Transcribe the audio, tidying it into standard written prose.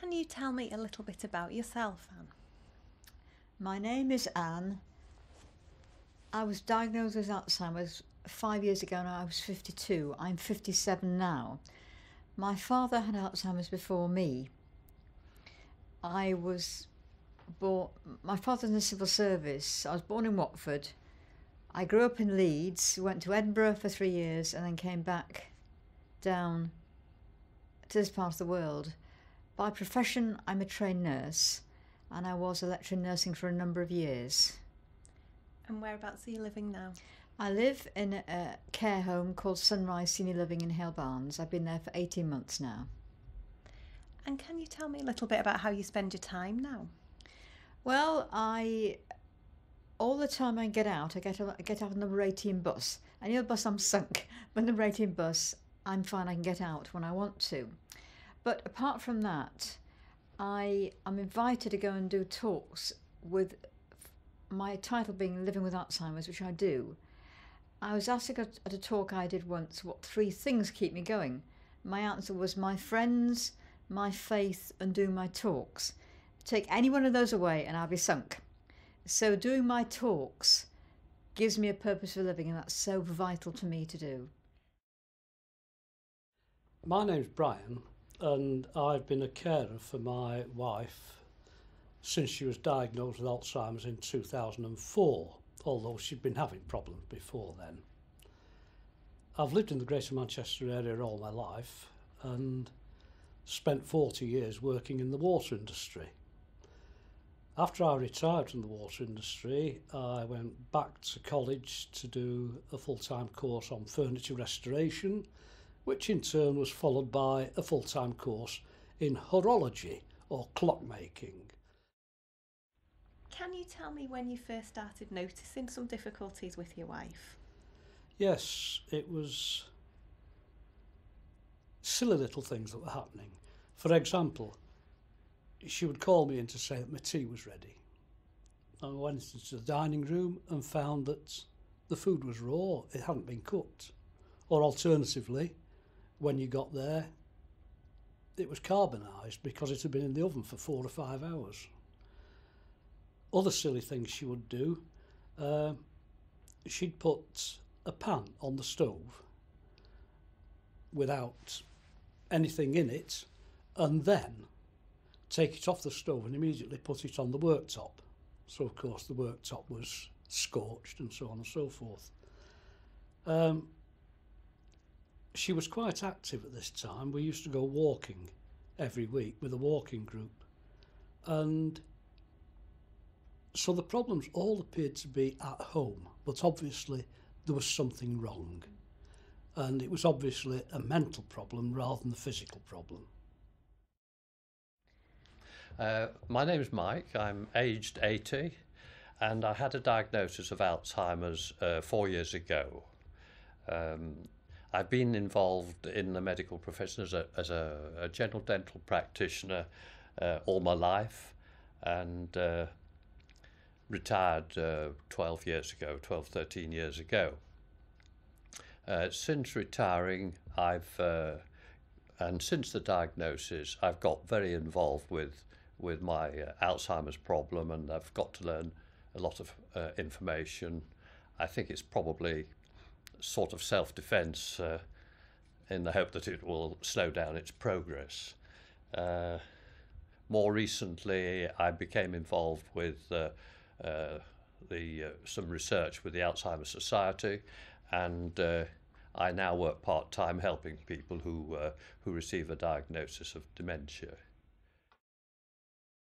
Can you tell me a little bit about yourself, Anne? My name is Anne. I was diagnosed with Alzheimer's 5 years ago and I was 52. I'm 57 now. My father had Alzheimer's before me. My father's in the civil service. I was born in Watford. I grew up in Leeds, went to Edinburgh for 3 years and then came back down to this part of the world. By profession, I'm a trained nurse and I was a lecturer in nursing for a number of years. And whereabouts are you living now? I live in a care home called Sunrise Senior Living in Hale Barnes. I've been there for 18 months now. And can you tell me a little bit about how you spend your time now? Well, all the time I get out on the number 18 bus. Any other bus I'm sunk, but number 18 bus, I'm fine, I can get out when I want to. But apart from that, I am invited to go and do talks with my title being Living with Alzheimer's, which I do. I was asked at a talk I did once what 3 things keep me going. My answer was my friends, my faith and doing my talks. Take any one of those away and I'll be sunk. So doing my talks gives me a purpose for living and that's so vital to me to do. My name's Brian and I've been a carer for my wife since she was diagnosed with Alzheimer's in 2004, although she'd been having problems before then. I've lived in the Greater Manchester area all my life and spent 40 years working in the water industry. After I retired from the water industry, I went back to college to do a full-time course on furniture restoration, which in turn was followed by a full-time course in horology or clockmaking. Can you tell me when you first started noticing some difficulties with your wife? Yes, it was silly little things that were happening. For example, she would call me in to say that my tea was ready. I went into the dining room and found that the food was raw, it hadn't been cooked. Or alternatively, when you got there, it was carbonised because it had been in the oven for 4 or 5 hours. Other silly things she would do, she'd put a pan on the stove without anything in it and then take it off the stove and immediately put it on the worktop. So of course the worktop was scorched and so on and so forth. She was quite active at this time. We used to go walking every week with a walking group, and so the problems all appeared to be at home, but obviously there was something wrong, and it was obviously a mental problem rather than a physical problem. My name is Mike, I'm aged 80 and I had a diagnosis of Alzheimer's 4 years ago. I've been involved in the medical profession as a general dental practitioner all my life and retired 12 years ago, 13 years ago. Since retiring and since the diagnosis I've got very involved with my Alzheimer's problem, and I've got to learn a lot of information. I think it's probably sort of self-defense in the hope that it will slow down its progress. More recently I became involved with some research with the Alzheimer's Society, and I now work part-time helping people who receive a diagnosis of dementia.